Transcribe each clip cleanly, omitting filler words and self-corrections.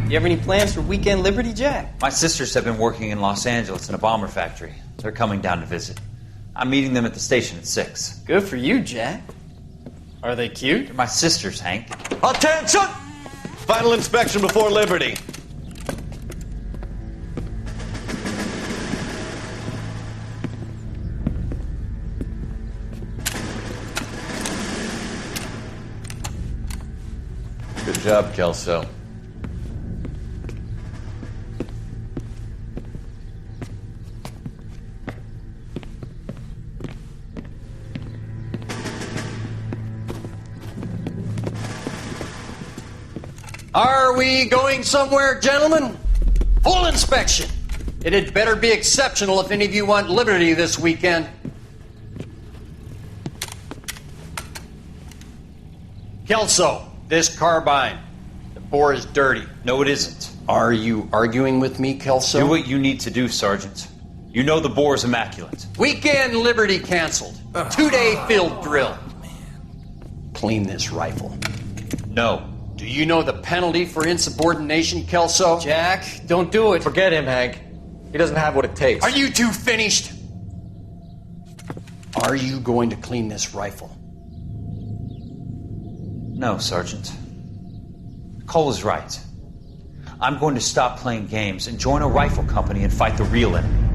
You have any plans for Weekend Liberty, Jack? My sisters have been working in Los Angeles in a bomber factory. They're coming down to visit. I'm meeting them at the station at 6. Good for you, Jack. Are they cute? They're my sisters, Hank. Attention! Final inspection before Liberty. Good job, Kelso. Are we going somewhere, gentlemen? Full inspection. It had better be exceptional if any of you want liberty this weekend. Kelso, this carbine. The bore is dirty. No, it isn't. Are you arguing with me, Kelso? Do what you need to do, Sergeant. You know the bore is immaculate. Weekend liberty canceled. 2-day field drill. Clean this rifle. No. Do you know the penalty for insubordination, Kelso? Jack, don't do it. Forget him, Hank. He doesn't have what it takes. Are you two finished? Are you going to clean this rifle? No, Sergeant. Cole is right. I'm going to stop playing games and join a rifle company and fight the real enemy.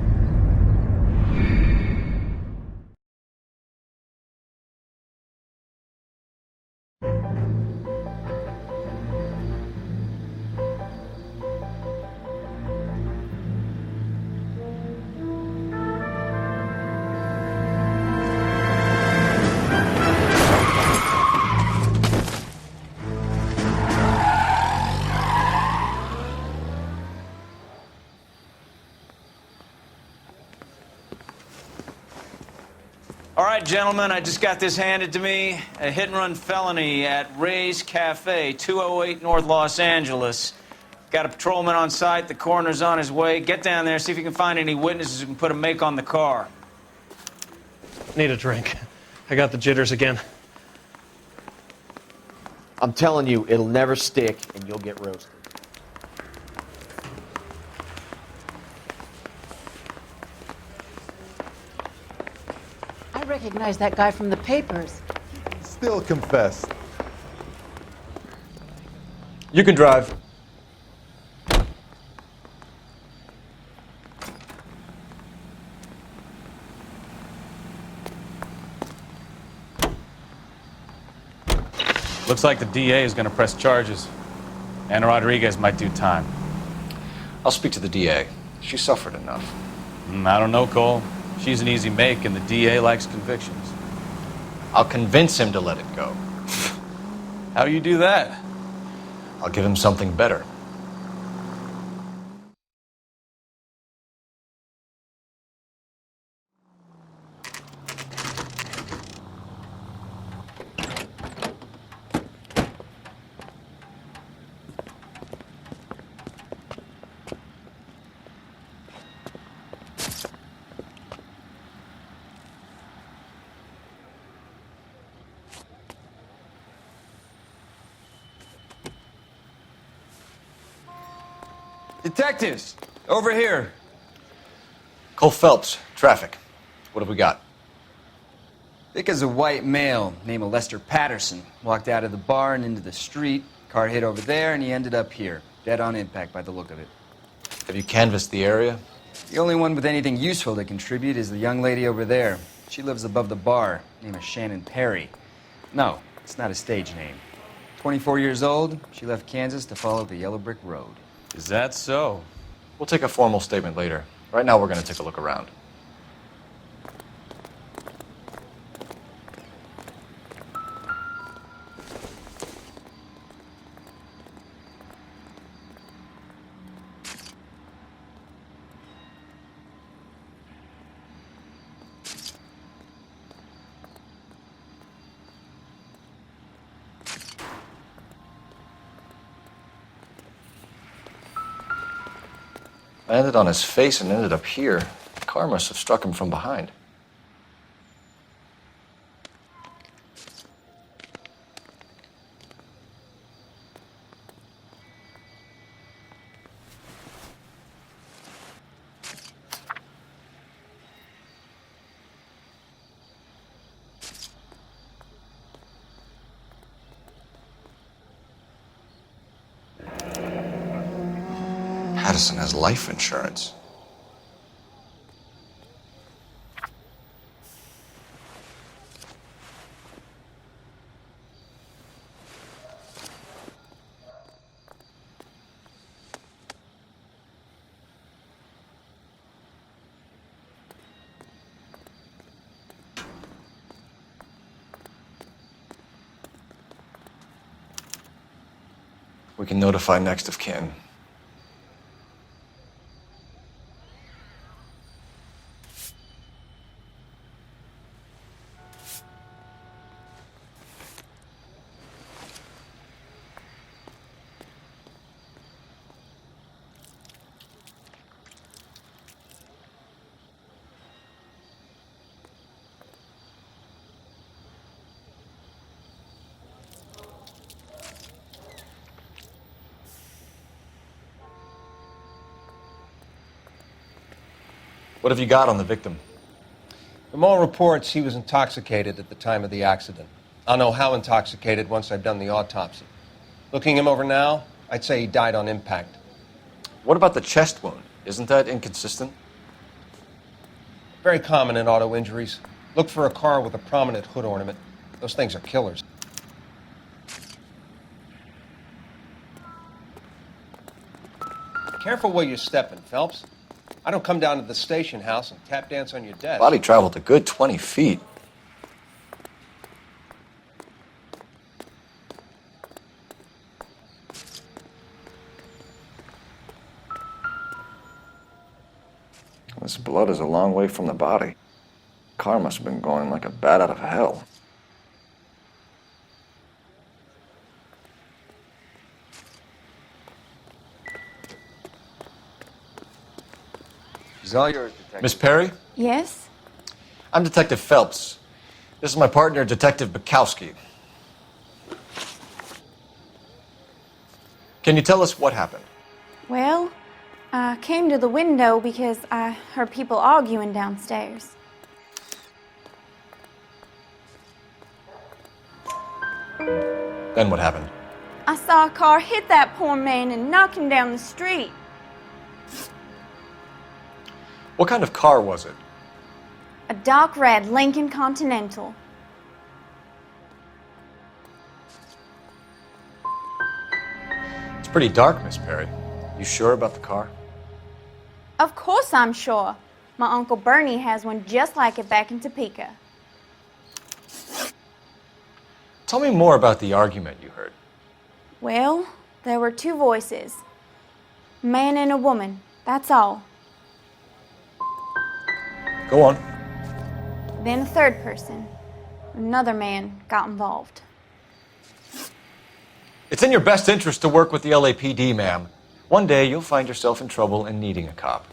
All right, gentlemen, I just got this handed to me. A hit-and-run felony at Ray's Cafe, 208 North Los Angeles. Got a patrolman on site. The coroner's on his way. Get down there, see if you can find any witnesses who can put a make on the car. Need a drink. I got the jitters again. I'm telling you, it'll never stick, and you'll get roasted. I recognize that guy from the papers. Still confess. You can drive. Looks like the DA is going to press charges. Anna Rodriguez might do time. I'll speak to the DA. She suffered enough. I don't know, Cole. She's an easy make, and the DA likes convictions. I'll convince him to let it go. How you do that? I'll give him something better. Detectives, over here. Cole Phelps, traffic. What have we got? Thick as a white male, name of Lester Patterson. Walked out of the bar and into the street. Car hit over there, and he ended up here. Dead on impact by the look of it. Have you canvassed the area? The only one with anything useful to contribute is the young lady over there. She lives above the bar. Name is Shannon Perry. No, it's not a stage name. 24 years old, she left Kansas to follow the yellow brick road. Is that so? We'll take a formal statement later. Right now, we're going to take a look around. Landed on his face and ended up here. The car must have struck him from behind. Patterson has life insurance. We can notify next of kin. What have you got on the victim? From all reports, he was intoxicated at the time of the accident. I'll know how intoxicated once I've done the autopsy. Looking him over now, I'd say he died on impact. What about the chest wound? Isn't that inconsistent? Very common in auto injuries. Look for a car with a prominent hood ornament. Those things are killers. Careful where you're stepping, Phelps. I don't come down to the station house and tap dance on your desk. Body traveled a good 20 feet. This blood is a long way from the body. Car must have been going like a bat out of hell. She's all yours, Detective. Miss Perry? Yes? I'm Detective Phelps. This is my partner, Detective Bukowski. Can you tell us what happened? Well, I came to the window because I heard people arguing downstairs. Then what happened? I saw a car hit that poor man and knock him down the street. What kind of car was it? A dark red Lincoln Continental. It's pretty dark, Miss Perry. You sure about the car? Of course I'm sure. My Uncle Bernie has one just like it back in Topeka. Tell me more about the argument you heard. Well, there were two voices. A man and a woman, that's all. Go on. Then a third person. Another man got involved. It's in your best interest to work with the LAPD, ma'am. One day you'll find yourself in trouble and needing a cop.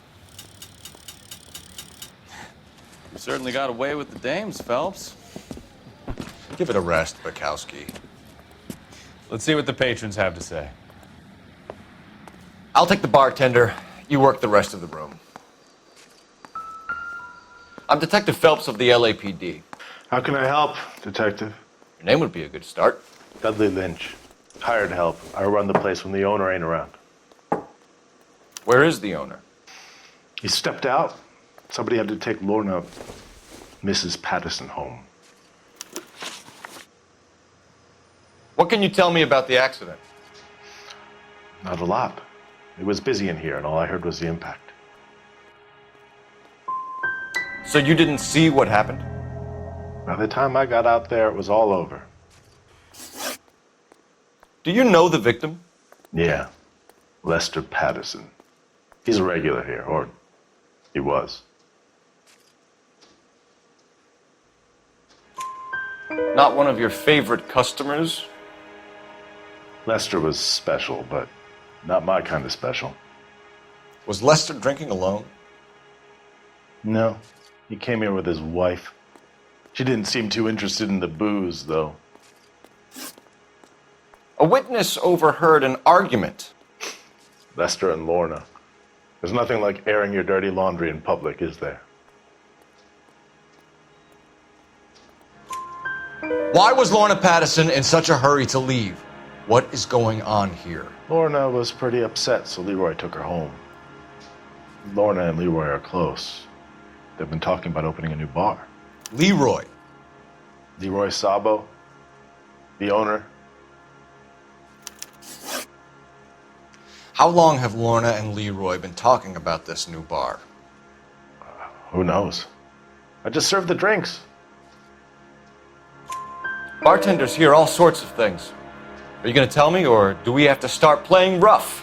You certainly got away with the dames, Phelps. Give it a rest, Bukowski. Let's see what the patrons have to say. I'll take the bartender. You work the rest of the room. I'm Detective Phelps of the LAPD. How can I help, Detective? Your name would be a good start. Dudley Lynch. Hired help. I run the place when the owner ain't around. Where is the owner? He stepped out. Somebody had to take Lorna, Mrs. Patterson, home. What can you tell me about the accident? Not a lot. It was busy in here, and all I heard was the impact. So you didn't see what happened? By the time I got out there, it was all over. Do you know the victim? Yeah. Lester Patterson. He's a regular here, or he was. Not one of your favorite customers? Lester was special, but not my kind of special. Was Lester drinking alone? No. He came here with his wife. She didn't seem too interested in the booze, though. A witness overheard an argument. Lester and Lorna. There's nothing like airing your dirty laundry in public, is there? Why was Lorna Patterson in such a hurry to leave? What is going on here? Lorna was pretty upset, so Leroy took her home. Lorna and Leroy are close. They've been talking about opening a new bar. Leroy. Leroy Sabo, the owner. How long have Lorna and Leroy been talking about this new bar? Who knows? I just served the drinks. Bartenders hear all sorts of things. Are you going to tell me, or do we have to start playing rough?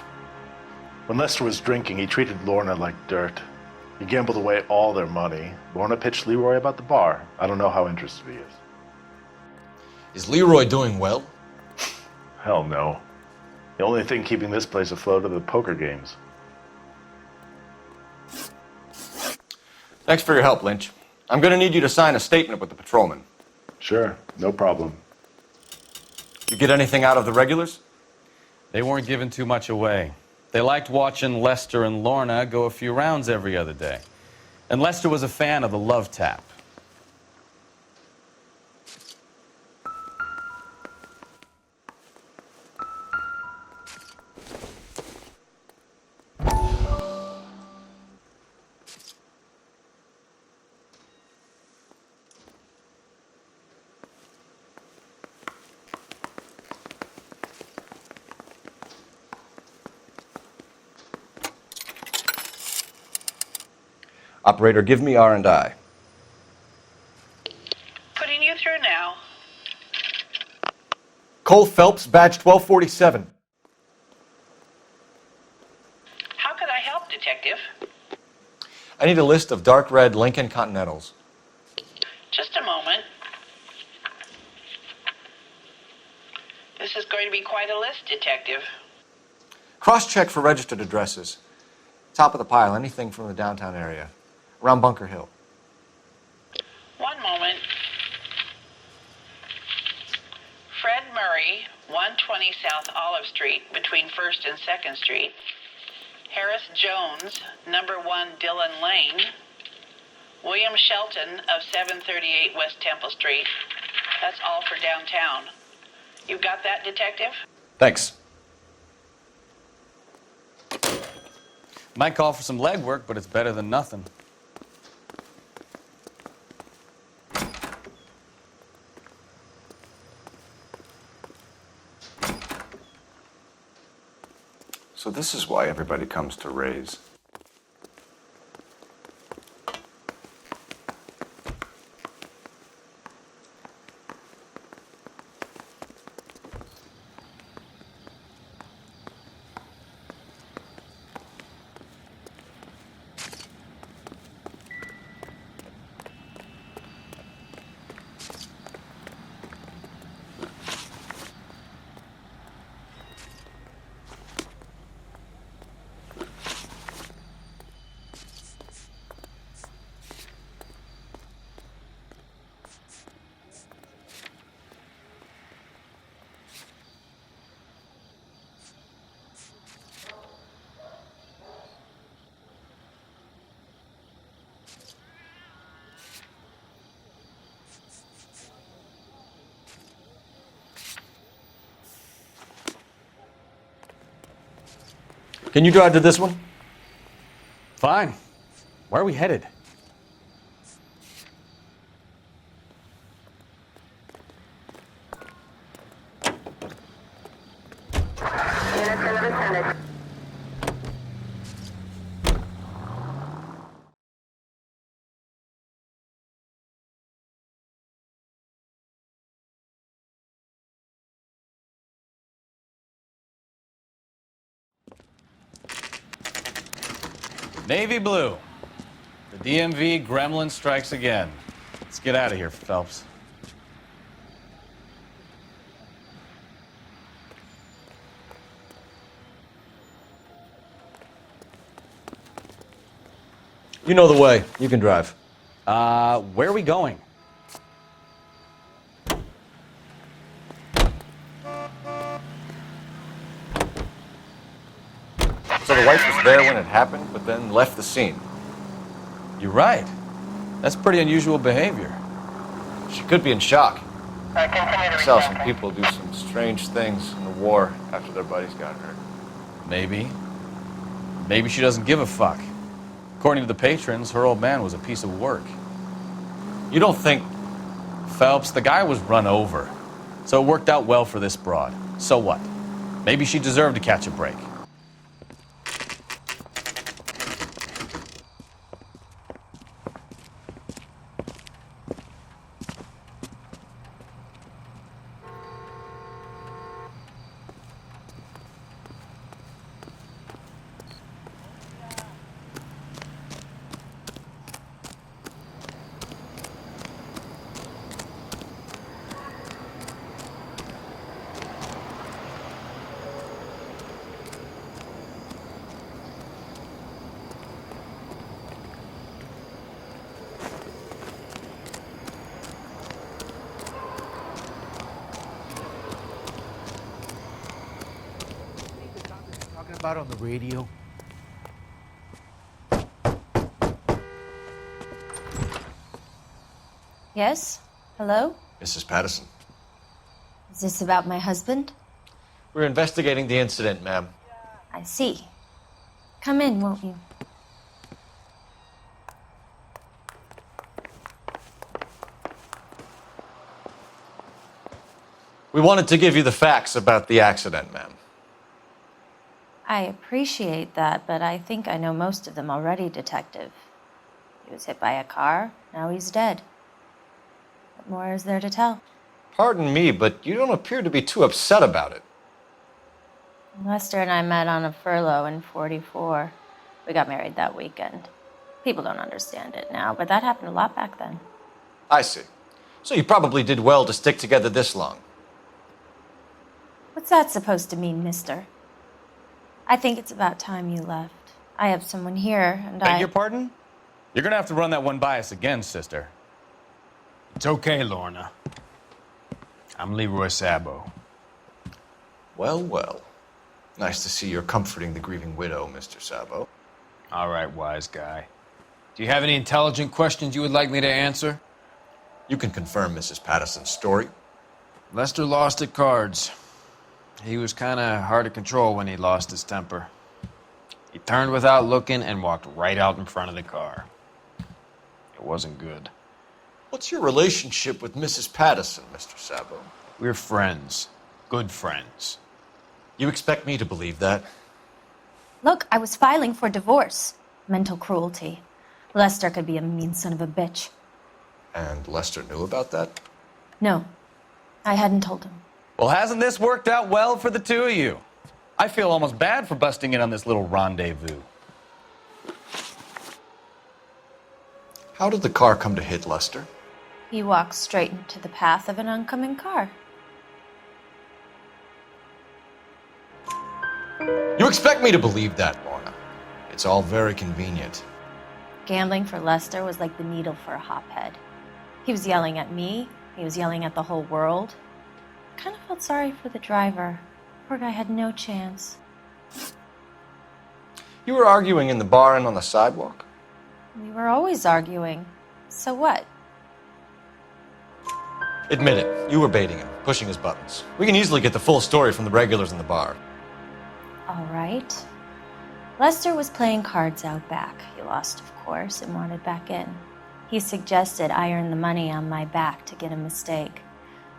When Lester was drinking, he treated Lorna like dirt. He gambled away all their money. Lorna pitched Leroy about the bar. I don't know how interested he is. Is Leroy doing well? Hell no. The only thing keeping this place afloat are the poker games. Thanks for your help, Lynch. I'm going to need you to sign a statement with the patrolman. Sure, no problem. You get anything out of the regulars? They weren't giving too much away. They liked watching Lester and Lorna go a few rounds every other day. And Lester was a fan of the love tap. Operator, give me R&I. Putting you through now. Cole Phelps, badge 1247. How could I help, Detective? I need a list of dark red Lincoln Continentals. Just a moment. This is going to be quite a list, Detective. Cross-check for registered addresses. Top of the pile, anything from the downtown area. Around Bunker Hill. One moment. Fred Murray, 120 South Olive Street, between 1st and 2nd Street. Harris Jones, number 1 Dillon Lane. William Shelton of 738 West Temple Street. That's all for downtown. You got that, Detective? Thanks. Might call for some legwork, but it's better than nothing. So this is why everybody comes to Ray's. Can you drive to this one? Fine. Where are we headed? Navy blue. The DMV gremlin strikes again. Let's get out of here, Phelps. You know the way. You can drive. Where are we going? So the wife was there when it happened, but then left the scene. You're right. That's pretty unusual behavior. She could be in shock. I saw some people do some strange things in the war after their buddies got hurt. Maybe. Maybe she doesn't give a fuck. According to the patrons, her old man was a piece of work. You don't think... Phelps, the guy was run over. So it worked out well for this broad. So what? Maybe she deserved to catch a break. About on the radio. Yes? Hello? Mrs. Patterson. Is this about my husband? We're investigating the incident, ma'am. I see. Come in, won't you? We wanted to give you the facts about the accident, ma'am. I appreciate that, but I think I know most of them already, Detective. He was hit by a car, now he's dead. What more is there to tell? Pardon me, but you don't appear to be too upset about it. Lester and I met on a furlough in '44. We got married that weekend. People don't understand it now, but that happened a lot back then. I see. So you probably did well to stick together this long. What's that supposed to mean, mister? I think it's about time you left. I have someone here, and Beg your pardon? You're gonna have to run that one by us again, sister. It's okay, Lorna. I'm Leroy Sabo. Well, well. Nice to see you're comforting the grieving widow, Mr. Sabo. All right, wise guy. Do you have any intelligent questions you would like me to answer? You can confirm Mrs. Patterson's story. Lester lost at cards. He was kind of hard to control when he lost his temper. He turned without looking and walked right out in front of the car. It wasn't good. What's your relationship with Mrs. Patterson, Mr. Sabo? We're friends. Good friends. You expect me to believe that? Look, I was filing for divorce. Mental cruelty. Lester could be a mean son of a bitch. And Lester knew about that? No, I hadn't told him. Well, hasn't this worked out well for the two of you? I feel almost bad for busting in on this little rendezvous. How did the car come to hit Lester? He walked straight into the path of an oncoming car. You expect me to believe that, Lorna. It's all very convenient. Gambling for Lester was like the needle for a hophead. He was yelling at me. He was yelling at the whole world. I kind of felt sorry for the driver. Poor guy had no chance. You were arguing in the bar and on the sidewalk? We were always arguing. So what? Admit it, you were baiting him, pushing his buttons. We can easily get the full story from the regulars in the bar. All right. Lester was playing cards out back. He lost, of course, and wanted back in. He suggested I earn the money on my back to get a mistake.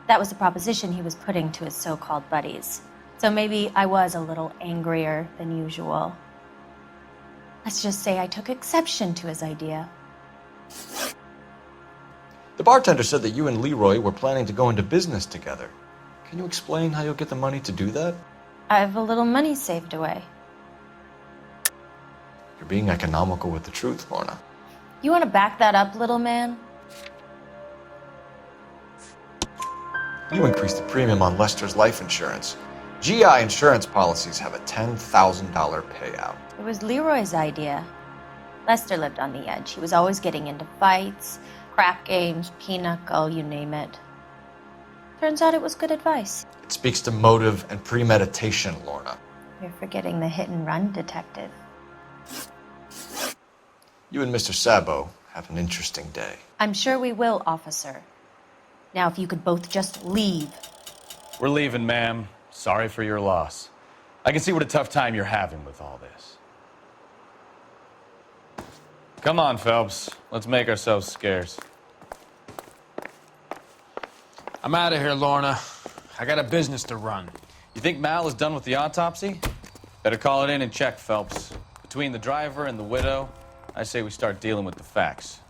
That was the proposition he was putting to his so-called buddies. So maybe I was a little angrier than usual. Let's just say I took exception to his idea. The bartender said that you and Leroy were planning to go into business together. Can you explain how you'll get the money to do that? I have a little money saved away. You're being economical with the truth, Lorna. You want to back that up, little man? You increased the premium on Lester's life insurance. GI insurance policies have a $10,000 payout. It was Leroy's idea. Lester lived on the edge. He was always getting into fights, crap games, pinochle, you name it. Turns out it was good advice. It speaks to motive and premeditation, Lorna. You're forgetting the hit and run, detective. You and Mr. Sabo have an interesting day. I'm sure we will, officer. Now, if you could both just leave. We're leaving, ma'am. Sorry for your loss. I can see what a tough time you're having with all this. Come on, Phelps. Let's make ourselves scarce. I'm out of here, Lorna. I got a business to run. You think Mal is done with the autopsy? Better call it in and check, Phelps. Between the driver and the widow, I say we start dealing with the facts.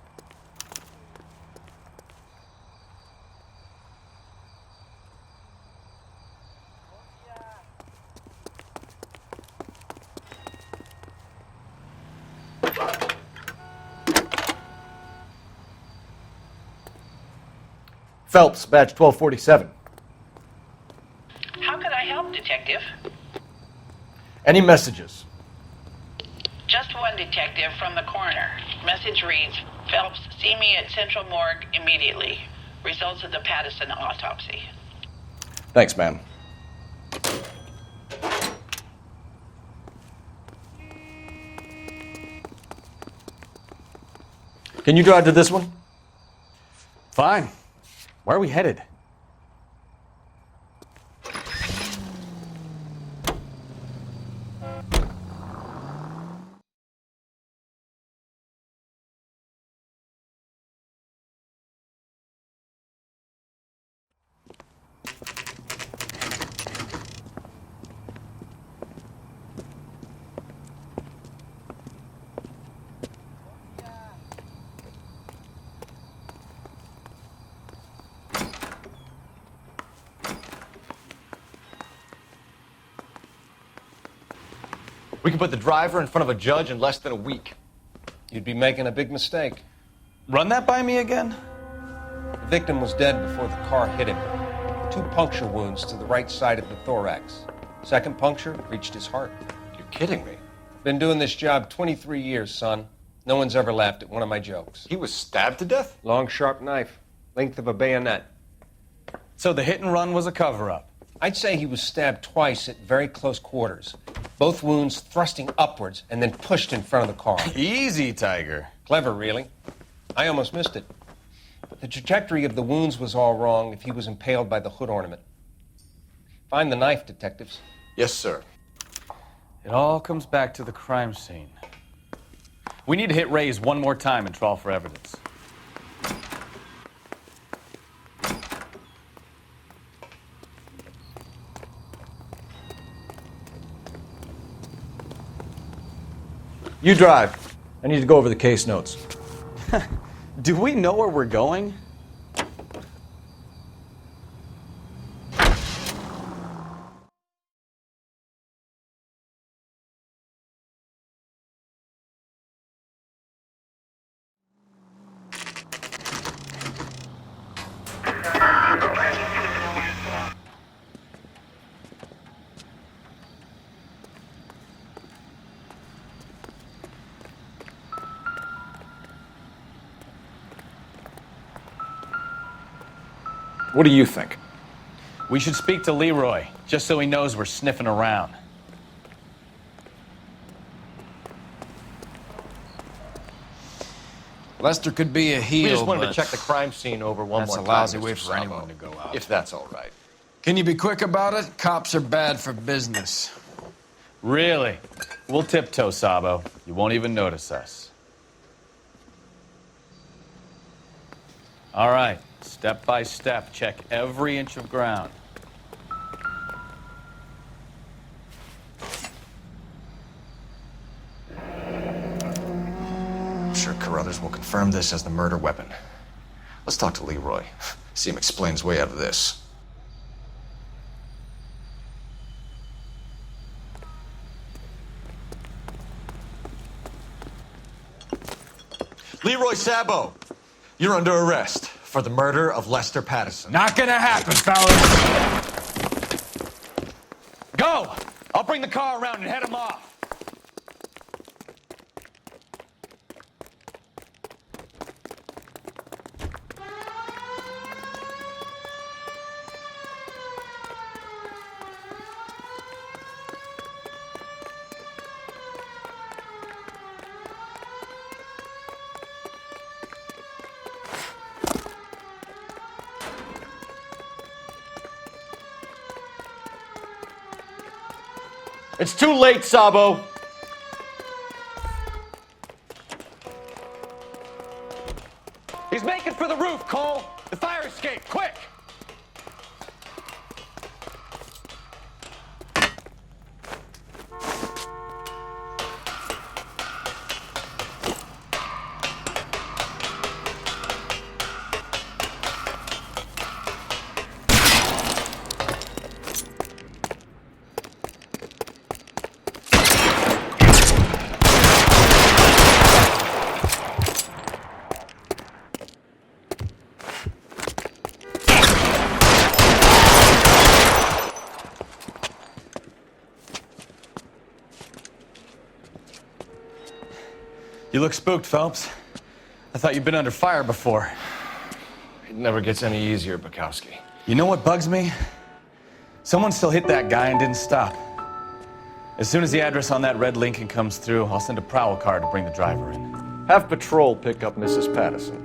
Phelps, badge 1247. How could I help, Detective? Any messages? Just one, Detective, from the coroner. Message reads, Phelps, see me at Central Morgue immediately. Results of the Pattison autopsy. Thanks, ma'am. Can you drive to this one? Fine. Where are we headed? We can put the driver in front of a judge in less than a week. You'd be making a big mistake. Run that by me again? The victim was dead before the car hit him. 2 puncture wounds to the right side of the thorax. Second puncture reached his heart. You're kidding me. Been doing this job 23 years, son. No one's ever laughed at one of my jokes. He was stabbed to death? Long, sharp knife. Length of a bayonet. So the hit and run was a cover-up? I'd say he was stabbed twice at very close quarters. Both wounds thrusting upwards and then pushed in front of the car. Easy, Tiger. Clever, really. I almost missed it. But the trajectory of the wounds was all wrong if he was impaled by the hood ornament. Find the knife, detectives. Yes, sir. It all comes back to the crime scene. We need to hit Ray's one more time and trawl for evidence. You drive. I need to go over the case notes. Do we know where we're going? What do you think? We should speak to Leroy, just so he knows we're sniffing around. Lester could be a heel, We just wanted but to check the crime scene over one more that's time. a lousy Mr. way for Sabo, anyone to go out. If that's all right. Can you be quick about it? Cops are bad for business. Really? We'll tiptoe, Sabo. You won't even notice us. All right, step by step, check every inch of ground. I'm sure Carruthers will confirm this as the murder weapon. Let's talk to Leroy. See him explain his way out of this. Leroy Sabo, you're under arrest for the murder of Lester Pattison. Not gonna happen, fellas. Go! I'll bring the car around and head him off. It's too late, Sabo. the roof, Cole! The fire escape, quick! You look spooked, Phelps. I thought you'd been under fire before. It never gets any easier, Bukowski. You know what bugs me? Someone still hit that guy and didn't stop. As soon as the address on that red Lincoln comes through, I'll send a prowl car to bring the driver in. Have patrol pick up Mrs. Patterson.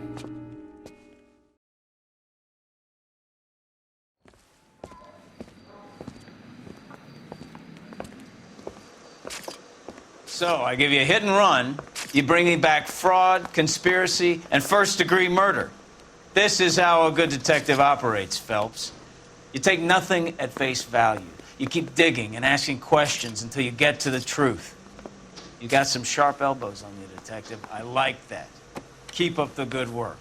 So, I give you a hit and run. You bring me back fraud, conspiracy, and first-degree murder. This is how a good detective operates, Phelps. You take nothing at face value. You keep digging and asking questions until you get to the truth. You got some sharp elbows on you, detective. I like that. Keep up the good work.